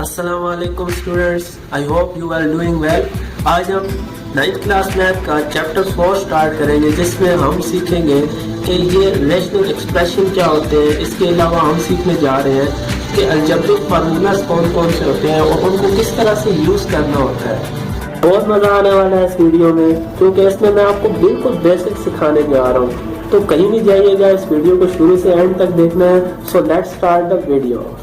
अस्सलाम वालेकुम students, I hope you are doing well. आज हम 9th क्लास मैथ का चैप्टर 4 स्टार्ट करेंगे, जिसमें हम सीखेंगे कि ये रेशनल एक्सप्रेशन क्या होते हैं। इसके अलावा हम सीखने जा रहे हैं कि अलजेब्रिक फार्मूलाज कौन कौन से होते हैं और उनको किस तरह से यूज़ करना होता है। बहुत मज़ा आने वाला है इस वीडियो में, क्योंकि इसमें मैं आपको बिल्कुल बेसिक सिखाने जा रहा हूँ। तो कहीं नहीं जाइएगा, इस वीडियो को शुरू से एंड तक देखना है। So let's start the video.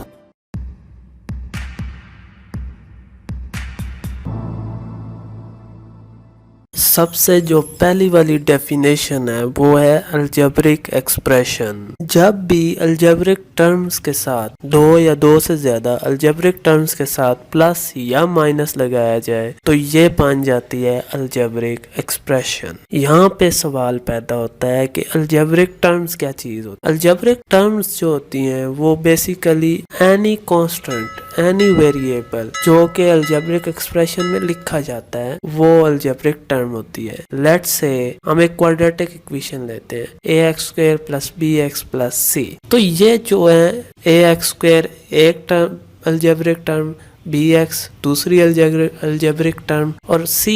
सबसे जो पहली वाली डेफिनेशन है वो है अलजेब्रिक एक्सप्रेशन। जब भी अलजेब्रिक टर्म्स के साथ दो या दो से ज्यादा अलजेब्रिक टर्म्स के साथ प्लस या माइनस लगाया जाए तो ये बन जाती है अलजेब्रिक एक्सप्रेशन। यहाँ पे सवाल पैदा होता है कि अलजेब्रिक टर्म्स क्या चीज होती है। अलजेब्रिक टर्म्स जो होती हैं वो basically any constant, any variable जो कि अलजेब्रिक एक्सप्रेशन में लिखा जाता है वो अलजेब्रिक टर्म होती है। लेट्स से हम एक क्वाड्रेटिक इक्वेशन लेते हैं ax² + bx + c। तो ये जो है ax² एक टर्म अलजेब्रिक टर्म, bx दूसरी अलजेब्रिक टर्म और c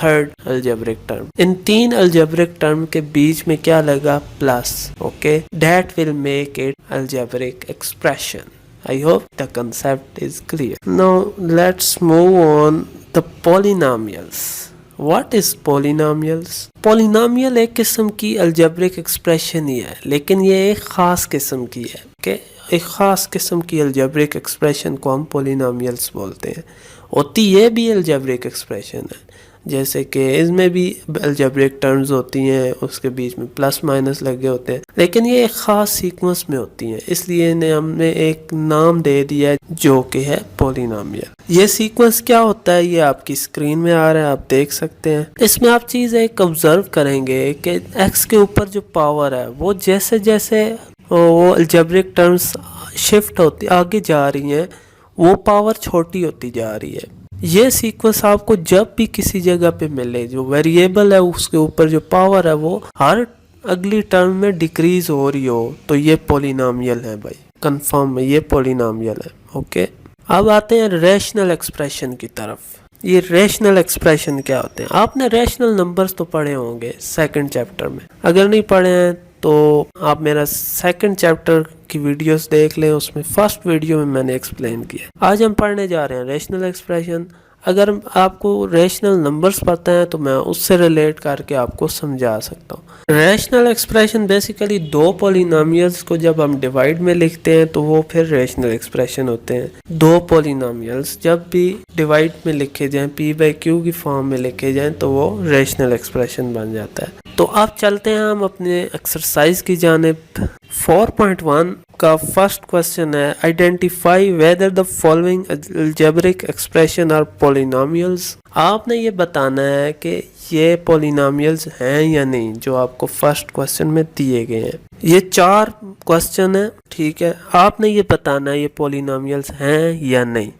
थर्ड अलजेब्रिक टर्म। इन तीन अलजेब्रिक टर्म के बीच में क्या लगा? Plus. Okay, that will make it algebraic expression. I hope the concept is clear. Now let's move on the polynomials. What is polynomials? Polynomial एक किस्म की algebraic expression ही है, लेकिन ये एक ख़ास किस्म की है। okay? एक ख़ास किस्म की algebraic expression को हम polynomials बोलते हैं। होती ये भी algebraic expression है, जैसे कि इसमें भी अलजेब्रिक टर्म्स होती हैं, उसके बीच में प्लस माइनस लगे होते हैं, लेकिन ये एक ख़ास सीक्वेंस में होती हैं, इसलिए इन्हें हमने एक नाम दे दिया है जो कि है पॉलिनोमियल। ये सीक्वेंस क्या होता है ये आपकी स्क्रीन में आ रहा है, आप देख सकते हैं। इसमें आप चीज़ एक ऑब्जर्व करेंगे कि एक्स के ऊपर जो पावर है वो जैसे जैसे वो अलजेब्रिक टर्म्स शिफ्ट होती आगे जा रही हैं, वो पावर छोटी होती जा रही है। ये सीक्वेंस आपको जब भी किसी जगह पे मिले, जो वेरिएबल है उसके ऊपर जो पावर है वो हर अगली टर्म में डिक्रीज हो रही हो, तो ये पॉलिनोमियल है भाई, कंफर्म है ये पॉलिनोमियल है। ओके, अब आते हैं रैशनल एक्सप्रेशन की तरफ। ये रैशनल एक्सप्रेशन क्या होते हैं? आपने रैशनल नंबर्स तो पढ़े होंगे सेकंड चैप्टर में, अगर नहीं पढ़े हैं तो आप मेरा सेकंड चैप्टर की वीडियोस देख लें, उसमें फर्स्ट वीडियो में मैंने एक्सप्लेन किया। आज हम पढ़ने जा रहे हैं रैशनल एक्सप्रेशन। अगर आपको रैशनल नंबर्स पता है तो मैं उससे रिलेट करके आपको समझा सकता हूँ। रैशनल एक्सप्रेशन बेसिकली दो पॉलिनोमियल्स को जब हम डिवाइड में लिखते हैं तो वो फिर रैशनल एक्सप्रेशन होते हैं। दो पॉलिनोमियल्स जब भी डिवाइड में लिखे जाएं, p/q की फॉर्म में लिखे जाएं, तो वो रैशनल एक्सप्रेशन बन जाता है। तो अब चलते हैं हम अपने एक्सरसाइज की जानिब। 4.1 का फर्स्ट क्वेश्चन है, identify whether the following algebraic expression are polynomials. आपने ये बताना है कि ये पॉलिनोमियल्स हैं या नहीं, जो आपको फर्स्ट क्वेश्चन में दिए गए हैं। ये 4 क्वेश्चन है, ठीक है। आपने ये बताना है ये पॉलिनोमियल्स हैं या नहीं।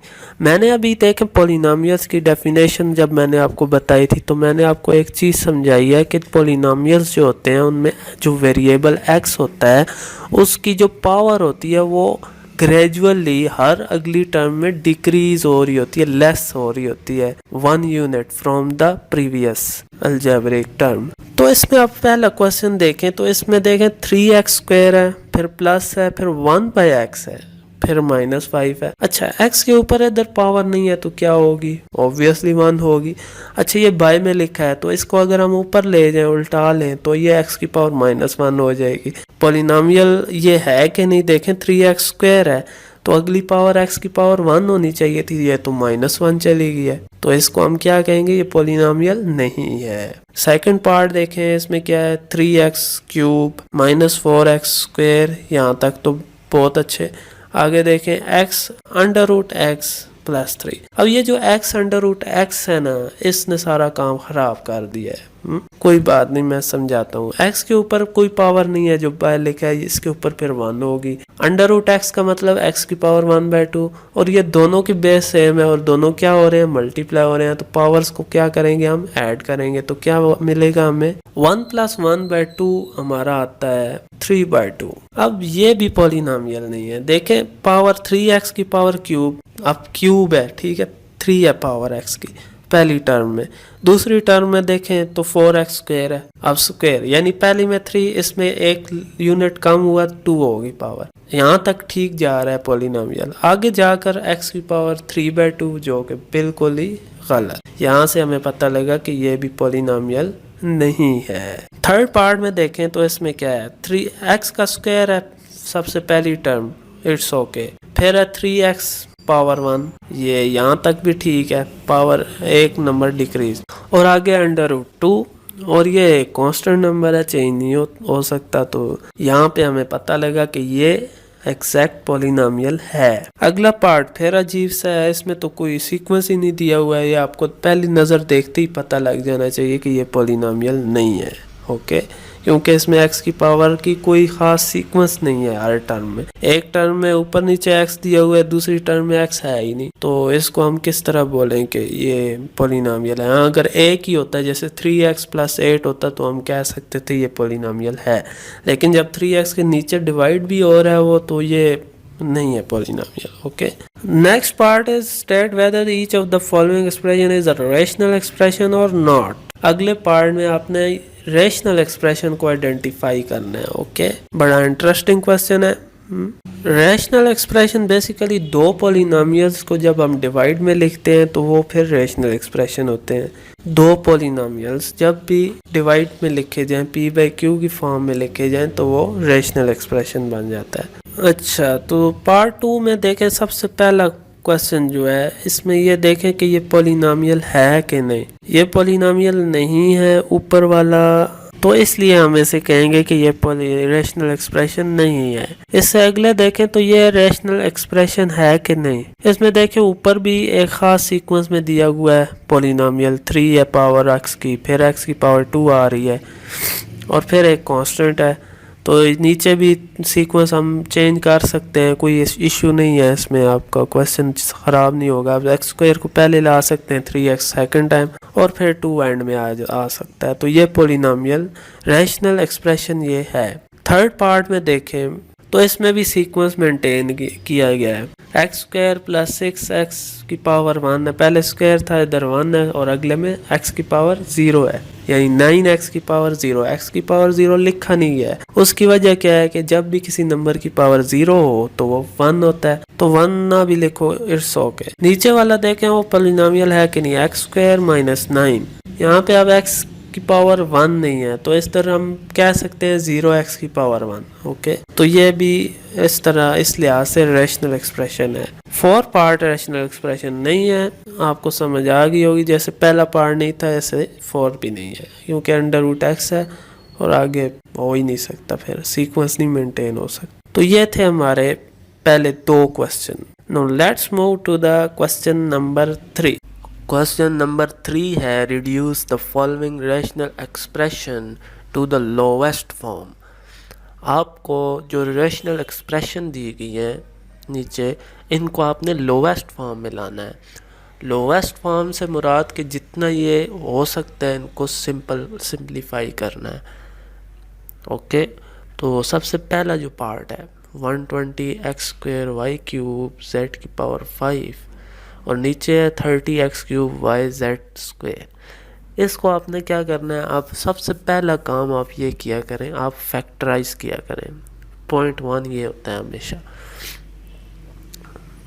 मैंने अभी देखें पॉलिनोमियल्स की डेफिनेशन जब मैंने आपको बताई थी तो मैंने आपको एक चीज़ समझाई है कि पॉलिनोमियल्स जो होते हैं उनमें जो वेरिएबल x होता है उसकी जो पावर होती है वो ग्रेजुअली हर अगली टर्म में डिक्रीज हो रही होती है, लेस हो रही होती है 1 unit from the previous algebraic term. तो इसमें आप पहला क्वेश्चन देखें तो इसमें देखें 3x² है, फिर प्लस है, फिर 1/x है, फिर -5 है। अच्छा, x के ऊपर इधर पावर नहीं है तो क्या होगी? ऑब्वियसली 1 होगी। अच्छा, ये बाय में लिखा है तो इसको अगर हम ऊपर ले जाएं, उल्टा लें, तो ये x की पावर -1 हो जाएगी। पॉलिनोमियल ये है कि नहीं? देखें 3x² है तो अगली पावर x की पावर 1 होनी चाहिए थी, ये तो -1 चली गई है, तो इसको हम क्या कहेंगे? ये पॉलिनोमियल नहीं है। सेकंड पार्ट देखें, इसमें क्या है? 3x³ -4x², यहाँ तक तो बहुत अच्छे। आगे देखें x√x + 3। अब ये जो x√x है ना, इसने सारा काम खराब कर दिया है। कोई बात नहीं, मैं समझाता हूँ। x के ऊपर कोई पावर नहीं है, जो बाय लिखा है इसके ऊपर फिर 1 होगी। अंडर रूट x का मतलब x की पावर 1/2, और ये दोनों की बेस सेम है और दोनों क्या हो रहे हैं, मल्टीप्लाई हो रहे हैं। तो पावर्स को क्या करेंगे, हम ऐड करेंगे, तो क्या मिलेगा हमें 1 + 1/2 हमारा आता है 3/2। अब ये भी पॉलिनोमियल नहीं है। देखें, पावर 3x की पावर क्यूब, अब क्यूब है, ठीक है, 3 है पावर x की पहली टर्म में। दूसरी टर्म में देखें तो 4x² है, अब स्क्वायर, यानी पहली में 3, इसमें एक यूनिट कम हुआ, 2 होगी पावर। यहाँ तक ठीक जा रहा है पॉलिनोमियल। आगे जाकर x की पावर 3/2 जो कि बिल्कुल ही गलत। यहाँ से हमें पता लगा कि ये भी पॉलिनोमियल नहीं है। थर्ड पार्ट में देखें तो इसमें क्या है, 3x का स्क्वायर है सबसे पहली टर्म, इट्स ओके। फिर है 3x पावर 1, ये यहाँ तक भी ठीक है, पावर एक नंबर डिक्रीज। और आगे अंडर रूट 2, और ये कांस्टेंट नंबर है, चेंज नहीं हो सकता। तो यहाँ पे हमें पता लगा कि ये एग्जैक्ट पॉलिनोमियल है। अगला पार्ट फिर अजीब सा है, इसमें तो कोई सीक्वेंस ही नहीं दिया हुआ है। ये आपको पहली नज़र देखते ही पता लग जाना चाहिए कि ये पॉलिनोमियल नहीं है, ओके, क्योंकि इसमें x की पावर की कोई खास सीक्वेंस नहीं है। हर टर्म में, एक टर्म में ऊपर नीचे x दिया हुआ है, दूसरी टर्म में x है ही नहीं। तो इसको हम किस तरह बोलें कि ये पॉलिनोमियल है। अगर एक ही होता है, जैसे 3x + 8 होता, तो हम कह सकते थे ये पॉलिनोमियल है। लेकिन जब 3x के नीचे डिवाइड भी हो रहा है वो, तो ये नहीं है polynomial, okay. Next part is state whether each of the following expression is a rational expression और नॉट। अगले पार्ट में आपने रेशनल एक्सप्रेशन को आइडेंटिफाई करना है, ओके। बड़ा इंटरेस्टिंग क्वेश्चन है। रेशनल एक्सप्रेशन बेसिकली दो पॉलिनोमियल्स को जब हम डिवाइड में लिखते हैं तो वो फिर रेशनल एक्सप्रेशन होते हैं। दो पॉलिनोमियल्स जब भी डिवाइड में लिखे जाएं, p/q की फॉर्म में लिखे जाएं, तो वो रेशनल एक्सप्रेशन बन जाता है। अच्छा, तो पार्ट 2 में देखें, सबसे पहला क्वेश्चन जो है इसमें ये देखें कि ये पॉलिनोमियल है कि नहीं। ये पॉलिनोमियल नहीं है ऊपर वाला, तो इसलिए हम इसे कहेंगे कि ये रेशनल एक्सप्रेशन नहीं है। इससे अगले देखें तो ये रेशनल एक्सप्रेशन है कि नहीं। इसमें देखें ऊपर भी एक खास सीक्वेंस में दिया हुआ है पॉलिनोमियल, 3 है पावर x की, फिर x की पावर 2 आ रही है, और फिर एक कांस्टेंट है। तो नीचे भी सीक्वेंस हम चेंज कर सकते हैं, कोई इशू नहीं है इसमें, आपका क्वेश्चन ख़राब नहीं होगा। आप x² को पहले ला सकते हैं, 3x सेकंड टाइम, और फिर 2 एंड में आ सकता है। तो ये पॉलिनोमियल रेशनल एक्सप्रेशन ये है। थर्ड पार्ट में देखें तो इसमें भी सीक्वेंस मेंटेन किया गया है। x² + 6x की पावर 1 है, पहले स्क्वायर था, इधर 1 है, और अगले में x की पावर 0 है, यानी 9x की पावर 0। x की पावर 0 लिखा नहीं है, उसकी वजह क्या है कि जब भी किसी नंबर की पावर 0 हो तो वो 1 होता है, तो 1 ना भी लिखो, इट्स ओके। नीचे वाला देखें वो पॉलिनोमियल है कि नहीं, x² - 9। यहाँ पे अब x की पावर 1 नहीं है, तो इस तरह हम कह सकते हैं 0x की पावर 1, ओके। तो ये भी इस तरह, इस लिहाज से रेशनल एक्सप्रेशन है। फोर्थ पार्ट रेशनल एक्सप्रेशन नहीं है, आपको समझ आ गई होगी। जैसे पहला पार्ट नहीं था, ऐसे फोर्थ भी नहीं है, क्योंकि √x है और आगे हो ही नहीं सकता, फिर सीक्वेंस नहीं मेंटेन हो सकता। तो ये थे हमारे पहले 2 question. Now let's move to the question number 3। Question number 3 है, reduce the following rational expression to the lowest form. आपको जो रेशनल एक्सप्रेशन दी गई है नीचे, इनको आपने लोवेस्ट फॉर्म में लाना है। लोवेस्ट फॉर्म से मुराद कि जितना ये हो सकता है इनको सिंप्लीफाई करना है, ओके। तो सबसे पहला जो पार्ट है 120x² y³ z⁵, और नीचे है 30x³ yz²। इसको आपने क्या करना है, आप सबसे पहला काम आप ये किया करें, आप फैक्टराइज किया करें। पॉइंट 1 ये होता है हमेशा।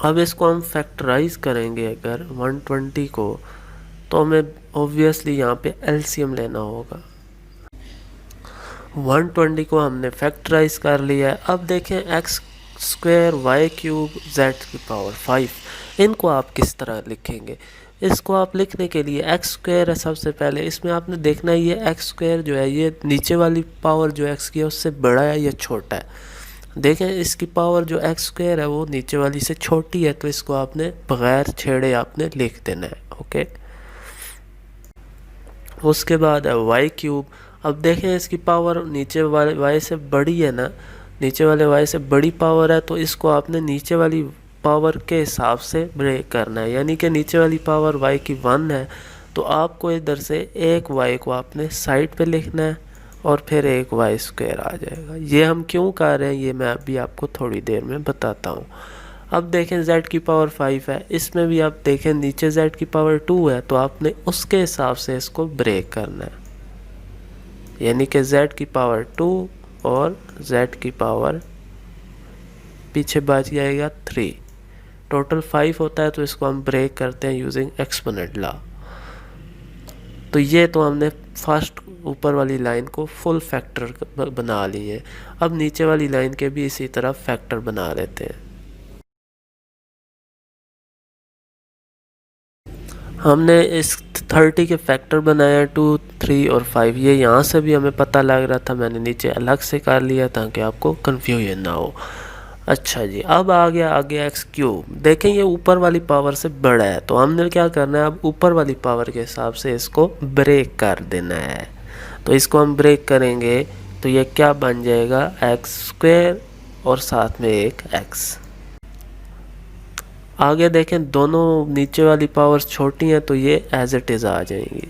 अब इसको हम फैक्टराइज करेंगे अगर 120 को, तो हमें ऑब्वियसली यहाँ पे एलसीएम लेना होगा। 120 को हमने फैक्टराइज कर लिया है। अब देखें x² y³ z⁵, इनको आप किस तरह लिखेंगे। इसको आप लिखने के लिए x² है सबसे पहले, इसमें आपने देखना है ये x² जो है ये नीचे वाली पावर जो x की है उससे बड़ा है या छोटा है। देखें इसकी पावर जो x² है वो नीचे वाली से छोटी है, तो इसको आपने बगैर छेड़े आपने लिख देना है, ओके। उसके बाद है वाई क्यूब। अब देखें इसकी पावर नीचे वाले वाई से बड़ी है ना, नीचे वाले वाई से बड़ी पावर है, तो इसको आपने नीचे वाली पावर के हिसाब से ब्रेक करना है। यानी कि नीचे वाली पावर वाई की 1 है, तो आपको इधर से एक वाई को आपने साइड पे लिखना है और फिर एक वाई स्क्वायर आ जाएगा। ये हम क्यों कर रहे हैं ये मैं अभी आपको थोड़ी देर में बताता हूँ। अब देखें z की पावर 5 है, इसमें भी आप देखें नीचे z की पावर 2 है, तो आपने उसके हिसाब से इसको ब्रेक करना है। यानी कि z की पावर 2 और z की पावर पीछे बच जाएगा 3, टोटल 5 होता है, तो इसको हम ब्रेक करते हैं यूजिंग एक्सपोनेंट लॉ। तो ये तो हमने फर्स्ट ऊपर वाली लाइन को फुल फैक्टर बना लिए। अब नीचे वाली लाइन के भी इसी तरह फैक्टर बना लेते हैं। हमने इस 30 के फैक्टर बनाया 2, 3 और 5। ये यहाँ से भी हमें पता लग रहा था, मैंने नीचे अलग से कर लिया ताकि आपको कंफ्यूजन ना हो। अच्छा जी, अब आ गया आगे एक्स क्यूब। देखें ये ऊपर वाली पावर से बड़ा है, तो हमने क्या करना है, अब ऊपर वाली पावर के हिसाब से इसको ब्रेक कर देना है। तो इसको हम ब्रेक करेंगे तो ये क्या बन जाएगा, एक्स स्क्वायर और साथ में एक एक्स। आगे देखें दोनों नीचे वाली पावर्स छोटी हैं, तो ये एज इट इज़ आ जाएंगी।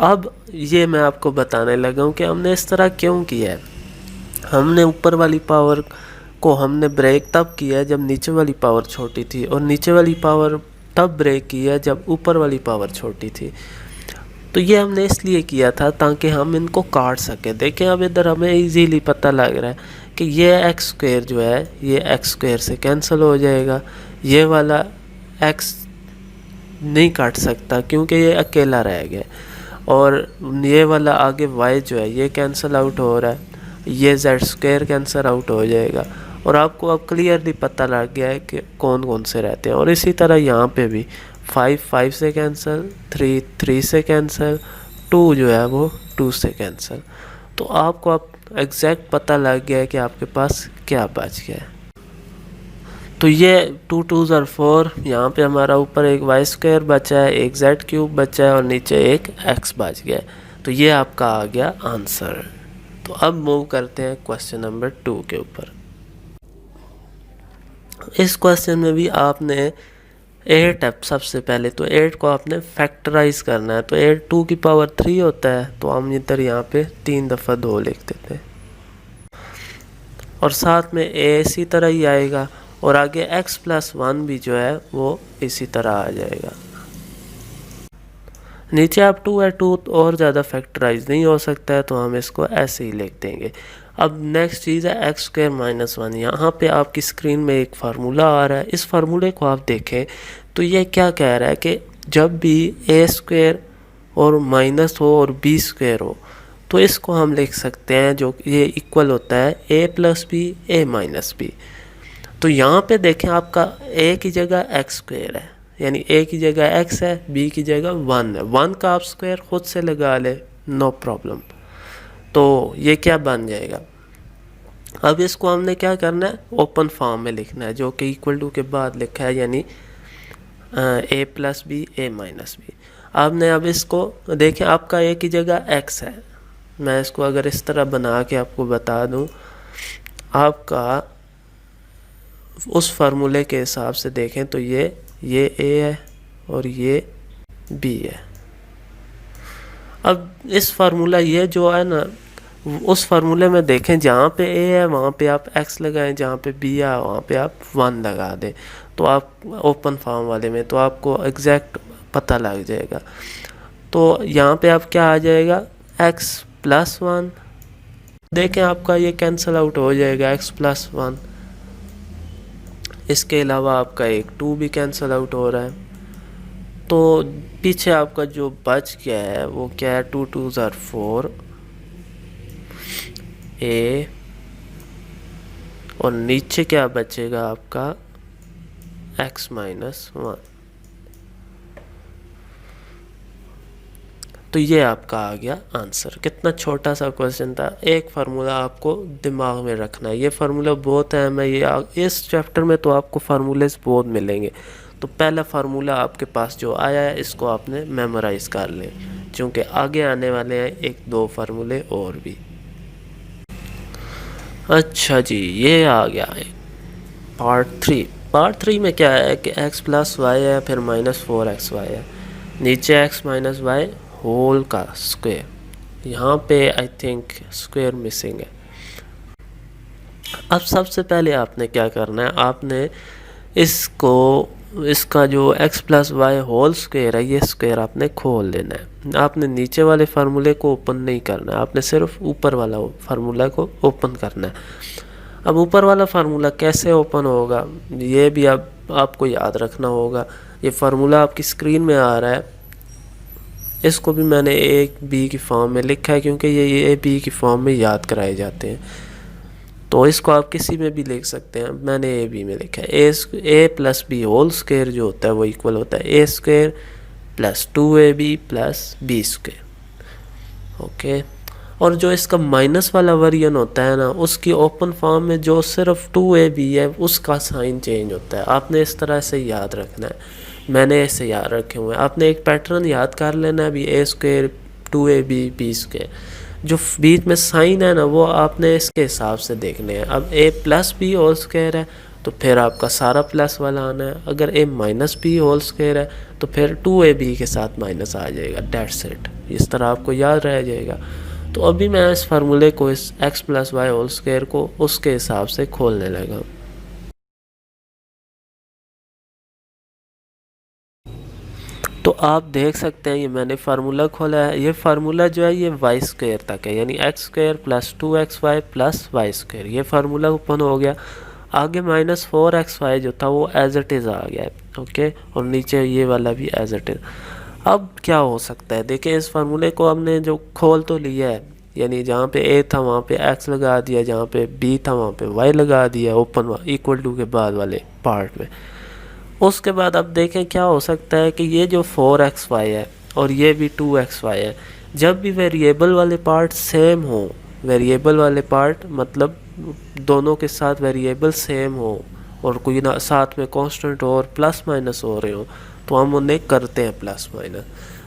अब ये मैं आपको बताने लगा हूँ कि हमने इस तरह क्यों किया है। हमने ऊपर वाली पावर को हमने ब्रेक तब किया है जब नीचे वाली पावर छोटी थी, और नीचे वाली पावर तब ब्रेक की है जब ऊपर वाली पावर छोटी थी। तो ये हमने इसलिए किया था ताकि हम इनको काट सकें। देखें अब इधर हमें इजीली पता लग रहा है कि ये एक्स स्क्वायर जो है ये एक्स स्क्वायर से कैंसिल हो जाएगा। ये वाला एक्स नहीं काट सकता क्योंकि ये अकेला रह गया, और ये वाला आगे वाई जो है ये कैंसिल आउट हो रहा है, ये जेड स्क्वायर कैंसिल आउट हो जाएगा। और आपको अब क्लियरली पता लग गया है कि कौन कौन से रहते हैं। और इसी तरह यहाँ पे भी 5 5 से कैंसिल, 3 3 से कैंसिल, 2 जो है वो 2 से कैंसिल। तो आपको अब एग्जैक्ट पता लग गया है कि आपके पास क्या बच गया है। तो ये 2 2s are 4, यहाँ पे हमारा ऊपर एक वाई स्क्वायर बचा है, एक जेड क्यूब बचा है और नीचे एक एक्स बच गया है। तो ये आपका आ गया आंसर। तो अब मूव करते हैं क्वेश्चन नंबर 2 के ऊपर। इस क्वेश्चन में भी आपने 8 है सबसे पहले, तो 8 को आपने फैक्टराइज करना है। तो 8 2 की पावर 3 होता है, तो हम इधर यहाँ पे 3 दफ़ा 2 लिख देते हैं, और साथ में a इसी तरह ही आएगा, और आगे x प्लस 1 भी जो है वो इसी तरह आ जाएगा। नीचे आप 2 है, 2 और ज़्यादा फैक्टराइज नहीं हो सकता है, तो हम इसको ऐसे ही लिख देंगे। अब नेक्स्ट चीज़ है एक्स स्क्वायर माइनस 1। यहाँ पे आपकी स्क्रीन में एक फार्मूला आ रहा है, इस फार्मूले को आप देखें तो ये क्या कह रहा है कि जब भी ए स्क्वायर और माइनस हो और बी स्क्वायर हो, तो इसको हम लिख सकते हैं जो ये इक्वल होता है A plus b a minus B. तो यहाँ पे देखें आपका ए की जगह एक्स स्क्वायर है, यानी ए की जगह x है, b की जगह 1 है। 1 का आप स्क्वायर खुद से लगा ले, नो प्रॉब्लम। तो ये क्या बन जाएगा, अब इसको हमने क्या करना है, ओपन फॉर्म में लिखना है, जो कि इक्वल टू के बाद लिखा है, यानी a plus b a minus b. आपने अब इसको देखें आपका a की जगह x है, मैं इसको अगर इस तरह बना के आपको बता दूं, आपका उस फार्मूले के हिसाब से देखें तो ये a है और ये b है। अब इस फार्मूला ये जो है ना, उस फार्मूले में देखें जहाँ पे a है वहाँ पे आप x लगाएं, जहाँ पे b है वहाँ पे आप 1 लगा दें, तो आप ओपन फॉर्म वाले में तो आपको एग्जैक्ट पता लग जाएगा। तो यहाँ पे आप क्या आ जाएगा, x प्लस 1। देखें आपका ये कैंसिल आउट हो जाएगा, x प्लस 1। इसके अलावा आपका एक 2 भी कैंसिल आउट हो रहा है। तो पीछे आपका जो बच गया है वो क्या है, 2 2s are 4 a, और नीचे क्या बचेगा आपका x माइनस 1। तो ये आपका आ गया आंसर। कितना छोटा सा क्वेश्चन था। एक फार्मूला आपको दिमाग में रखना है, ये फार्मूला बहुत अहम है। ये इस चैप्टर में तो आपको फार्मूलेस बहुत मिलेंगे, तो पहला फार्मूला आपके पास जो आया है इसको आपने मेमोराइज़ कर लें, क्योंकि आगे आने वाले हैं 1-2 फार्मूले और भी। अच्छा जी, ये आ गया है पार्ट 3। पार्ट 3 में क्या है कि x प्लस वाई है, फिर -4xy है, नीचे x माइनस वाई होल का स्क्वायर। यहाँ पे आई थिंक स्क्वायर मिसिंग है। अब सबसे पहले आपने क्या करना है, आपने इसका जो x plus y whole square है, ये स्क्वायर आपने खोल लेना है। आपने नीचे वाले फार्मूले को ओपन नहीं करना है, आपने सिर्फ ऊपर वाला फार्मूला को ओपन करना है। अब ऊपर वाला फार्मूला कैसे ओपन होगा, ये भी आपको याद रखना होगा। ये फार्मूला आपकी स्क्रीन में आ रहा है, इसको भी मैंने ए बी की फॉर्म में लिखा है, क्योंकि ये ए बी की फॉर्म में याद कराए जाते हैं। तो इसको आप किसी में भी लिख सकते हैं, मैंने ए बी में लिखा है। A plus B whole square जो होता है वो इक्वल होता है A square plus 2ab plus B square. Okay, और जो इसका माइनस वाला वेरिएंट होता है ना, उसकी ओपन फॉर्म में जो सिर्फ 2ab है उसका साइन चेंज होता है। आपने इस तरह से याद रखना है, मैंने ऐसे याद रखे हुए हैं। आपने एक पैटर्न याद कर लेना है, अभी ए स्क्वायर 2ab बी स्क्वायर, जो बीच में साइन है ना वो आपने इसके हिसाब से देखने हैं। अब ए प्लस बी होल स्क्वायर है तो फिर आपका सारा प्लस वाला आना है। अगर ए माइनस बी होल स्क्वायर है तो फिर 2ab के साथ माइनस आ जाएगा, डेट्स इट। इस तरह आपको याद रह जाएगा। तो अभी मैं इस फार्मूले को, इस x plus y whole square को उसके हिसाब से खोलने लगा। तो आप देख सकते हैं ये मैंने फार्मूला खोला है। ये फार्मूला जो है ये वाई स्क्वायर तक है, यानी x square plus 2xy plus y square, ये फार्मूला ओपन हो गया। आगे -4xy जो था वो एज इट इज़ आ गया है। ओके, और नीचे ये वाला भी एज इट इज़। अब क्या हो सकता है, देखिए इस फार्मूले को हमने जो खोल तो लिया है, यानी जहाँ पे a था वहाँ पे x लगा दिया, जहाँ पे b था वहाँ पे y लगा दिया ओपन इक्वल टू के बाद वाले पार्ट में। उसके बाद अब देखें क्या हो सकता है कि ये जो 4xy है और ये भी 2xy है, जब भी वेरिएबल वाले पार्ट सेम हो, वेरिएबल वाले पार्ट मतलब दोनों के साथ वेरिएबल सेम हो और कोई ना साथ में कांस्टेंट और प्लस माइनस हो रहे हो, तो हम उन्हें करते हैं प्लस माइनस।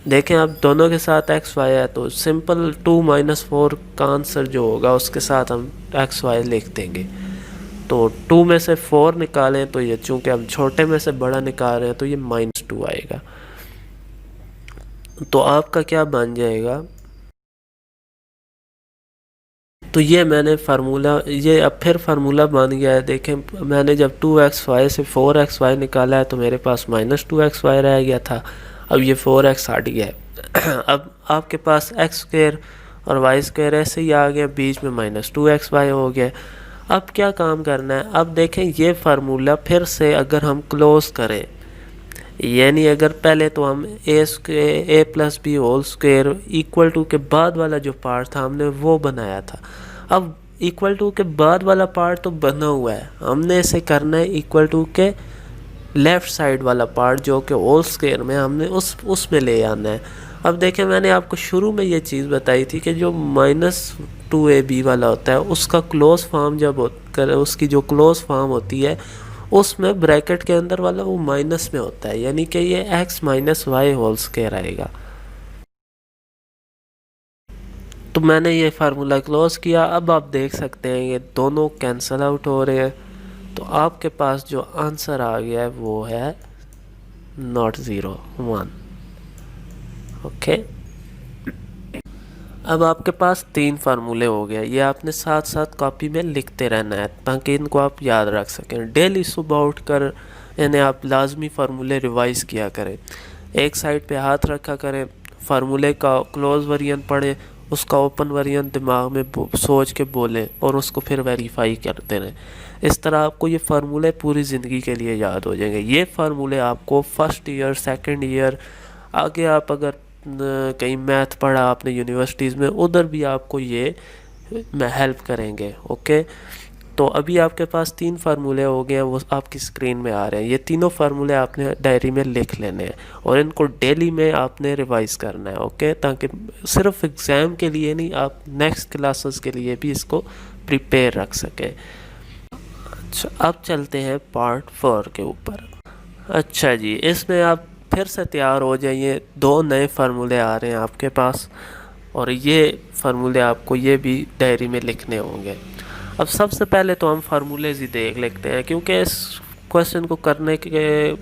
देखें अब दोनों के साथ एक्स वाई है तो सिंपल 2 - 4 का आंसर जो होगा उसके साथ हम एक्स वाई लिख देंगे। तो 2 में से 4 निकालें तो ये, चूँकि हम छोटे में से बड़ा निकाल रहे हैं तो ये -2 आएगा। तो आपका क्या बन जाएगा, तो ये मैंने फार्मूला, ये अब फिर फार्मूला बन गया है। देखें मैंने जब 2xy से 4xy निकाला है तो मेरे पास -2xy रह गया था, अब ये 4x हट गया है। अब आपके पास x स्क्वायर और y स्क्वायर ऐसे ही आ गया, बीच में -2xy हो गया। अब क्या काम करना है, अब देखें ये फार्मूला फिर से अगर हम क्लोज करें, यानी अगर पहले तो हम A plus B whole square equal to के बाद वाला जो पार्ट था हमने वो बनाया था। अब इक्वल टू के बाद वाला पार्ट तो बना हुआ है, हमने इसे करना है इक्वल टू के लेफ़्ट साइड वाला पार्ट जो कि होल स्क्वायर में हमने उसमें ले आना है। अब देखें मैंने आपको शुरू में ये चीज़ बताई थी कि जो -2ab वाला होता है उसका क्लोज फॉर्म जब उसकी जो क्लोज फॉर्म होती है उसमें ब्रैकेट के अंदर वाला वो माइनस में होता है, यानी कि ये x - y होल स्क्वायर आएगा। तो मैंने ये फार्मूला क्लोज किया। अब आप देख सकते हैं ये दोनों कैंसल आउट हो रहे हैं, तो आपके पास जो आंसर आ गया है वो है नॉट 0 1। ओके, अब आपके पास 3 फार्मूले हो गए, ये आपने साथ साथ कॉपी में लिखते रहना है ताकि इनको आप याद रख सकें। डेली सुबह उठ कर इन्हें आप लाजमी फार्मूले रिवाइज़ किया करें, एक साइड पे हाथ रखा करें, फार्मूले का क्लोज वेरिएंट पढ़ें, उसका ओपन वेरिएंट दिमाग में सोच के बोलें और उसको फिर वेरीफाई करते रहें। इस तरह आपको ये फार्मूले पूरी ज़िंदगी के लिए याद हो जाएंगे। ये फार्मूले आपको फर्स्ट ईयर, सेकंड ईयर, आगे आप अगर कहीं मैथ पढ़ा आपने यूनिवर्सिटीज़ में, उधर भी आपको ये हेल्प करेंगे। ओके, तो अभी आपके पास 3 फार्मूले हो गए हैं, वो आपकी स्क्रीन में आ रहे हैं। ये तीनों फार्मूले आपने डायरी में लिख लेने हैं और इनको डेली में आपने रिवाइज़ करना है। ओके, ताकि सिर्फ एग्ज़ाम के लिए नहीं, आप नेक्स्ट क्लासेस के लिए भी इसको प्रिपेयर रख सकें। अच्छा, अब चलते हैं पार्ट 4 के ऊपर। अच्छा जी, इसमें आप फिर से तैयार हो जाइए, दो नए फार्मूले आ रहे हैं आपके पास और ये फार्मूले आपको ये भी डायरी में लिखने होंगे। अब सबसे पहले तो हम फार्मूलेज ही देख लेते हैं, क्योंकि इस क्वेश्चन को करने के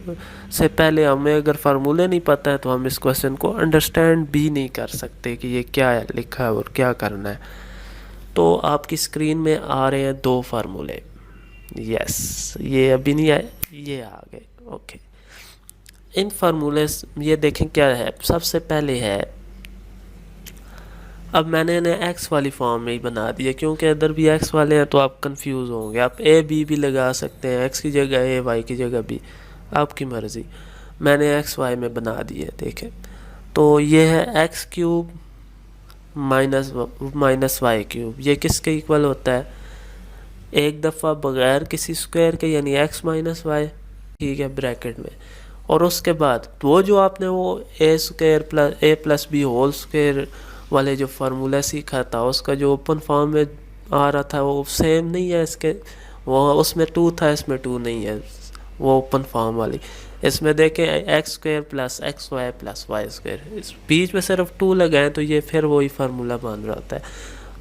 से पहले हमें अगर फार्मूले नहीं पता है तो हम इस क्वेश्चन को अंडरस्टैंड भी नहीं कर सकते कि ये क्या है लिखा है और क्या करना है। तो आपकी स्क्रीन में आ रहे हैं दो फार्मूले। यस, ये अभी नहीं आए, ये आ गए। ओके, इन फार्मूले ये देखें क्या है। सबसे पहले है, अब मैंने इन्हें एक्स वाली फॉर्म में ही बना दिया, क्योंकि इधर भी एक्स वाले हैं तो आप कंफ्यूज होंगे। आप ए बी भी लगा सकते हैं, एक्स की जगह ए, वाई की जगह बी, आपकी मर्ज़ी। मैंने एक्स वाई में बना दिए, देखें। तो ये है x cube minus y cube. ये किसके इक्वल होता है? एक दफ़ा बगैर किसी स्क्वायर के, यानी एक्स माइनस वाई, ठीक है, ब्रैकेट में। और उसके बाद वो जो आपने वो ए स्क्वायर प्लस ए प्लस बी होल स्क्वायर वाले जो फार्मूला सीखा था, उसका जो ओपन फॉर्म में आ रहा था वो सेम नहीं है इसके। वो उसमें 2 था, इसमें 2 नहीं है, वो ओपन फॉर्म वाली। इसमें देखें x square plus x y plus y square, इस बीच में सिर्फ 2 लगाएं तो ये फिर वही फार्मूला बन रहा होता है।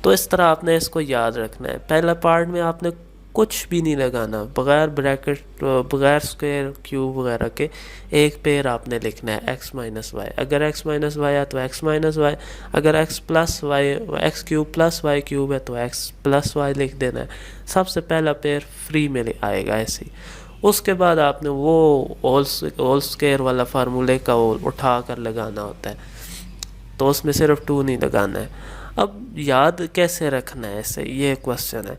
तो इस तरह आपने इसको याद रखना है। पहला पार्ट में आपने कुछ भी नहीं लगाना, बगैर ब्रैकेट बगैर स्क्वायर क्यूब वगैरह के एक पेयर आपने लिखना है एक्स माइनस वाई। अगर एक्स माइनस वाई है तो एक्स माइनस वाई, अगर x plus y x cube plus y cube है तो एक्स प्लस वाई लिख देना है। सबसे पहला पेयर फ्री में आएगा ऐसे ही। उसके बाद आपने वो होल स्क्वायर वाला फार्मूले का वो उठा कर लगाना होता है, तो उसमें सिर्फ 2 नहीं लगाना है। अब याद कैसे रखना है ऐसे, ये क्वेश्चन है।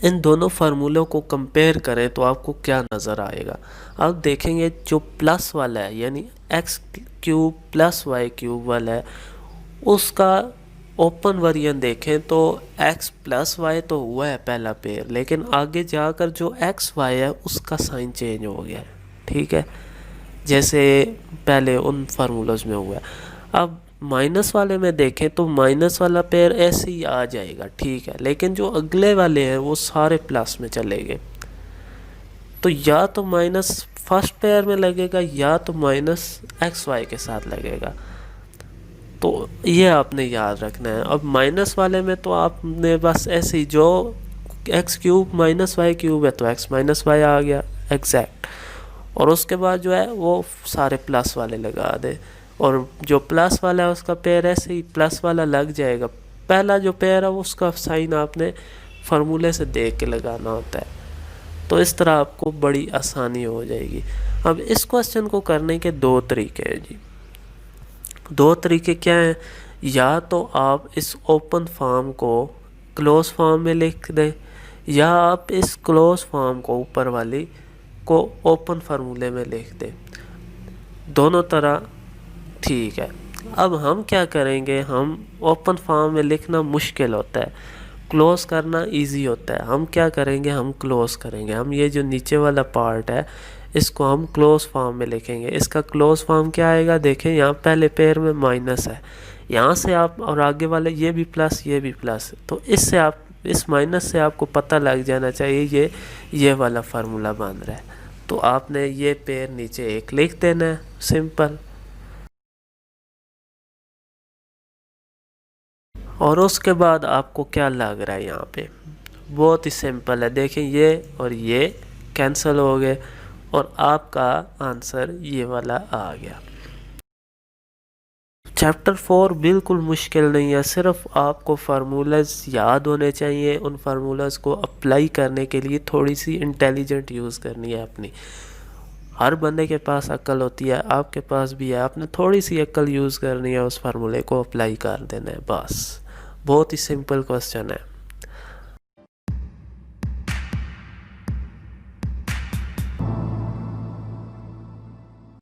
इन दोनों फार्मूलों को कंपेयर करें तो आपको क्या नज़र आएगा। अब देखेंगे जो प्लस वाला है, यानी x cube plus y cube वाला है, उसका ओपन वेरिएंट देखें तो एक्स प्लस वाई तो हुआ है पहला पेयर, लेकिन आगे जाकर जो एक्स वाई है उसका साइन चेंज हो गया है, ठीक है, जैसे पहले उन फार्मूलोज में हुआ है। अब माइनस वाले में देखें तो माइनस वाला पेयर ऐसे ही आ जाएगा, ठीक है, लेकिन जो अगले वाले हैं वो सारे प्लस में चले गए। तो या तो माइनस फर्स्ट पेयर में लगेगा या तो माइनस एक्स वाई के साथ लगेगा। तो ये आपने याद रखना है। अब माइनस वाले में तो आपने बस ऐसे ही जो x cube minus y cube है तो एक्स माइनस वाई आ गया एग्जैक्ट, और उसके बाद जो है वो सारे प्लस वाले लगा दे, और जो प्लस वाला है उसका पेयर ऐसे ही प्लस वाला लग जाएगा। पहला जो पेयर है उसका साइन आपने फार्मूले से देख के लगाना होता है। तो इस तरह आपको बड़ी आसानी हो जाएगी। अब इस क्वेश्चन को करने के दो तरीके हैं जी। दो तरीके क्या हैं? या तो आप इस ओपन फॉर्म को क्लोज फॉर्म में लिख दें, या आप इस क्लोज फॉर्म को ऊपर वाली को ओपन फार्मूले में लिख दें। दोनों तरह ठीक है। अब हम क्या करेंगे, हम ओपन फॉर्म में लिखना मुश्किल होता है, क्लोज करना इजी होता है। हम क्या करेंगे, हम क्लोज करेंगे। हम ये जो नीचे वाला पार्ट है इसको हम क्लोज फॉर्म में लिखेंगे। इसका क्लोज फॉर्म क्या आएगा, देखें यहाँ पहले पेयर में माइनस है, यहाँ से आप और आगे वाले ये भी प्लस ये भी प्लस, तो इससे आप इस माइनस से आपको पता लग जाना चाहिए ये वाला फार्मूला बन रहा है। तो आपने ये पेयर नीचे एक लिख देना है, सिंपल। और उसके बाद आपको क्या लग रहा है यहाँ पे, बहुत ही सिंपल है। देखें ये और ये कैंसिल हो गए और आपका आंसर ये वाला आ गया। चैप्टर 4 बिल्कुल मुश्किल नहीं है, सिर्फ आपको फार्मूलाज याद होने चाहिए। उन फार्मूलाज को अप्लाई करने के लिए थोड़ी सी इंटेलिजेंट यूज़ करनी है अपनी। हर बंदे के पास अक्ल होती है, आपके पास भी है, आपने थोड़ी सी अक्ल यूज़ करनी है, उस फार्मूले को अप्लाई कर देना है बस। बहुत ही सिंपल क्वेश्चन है।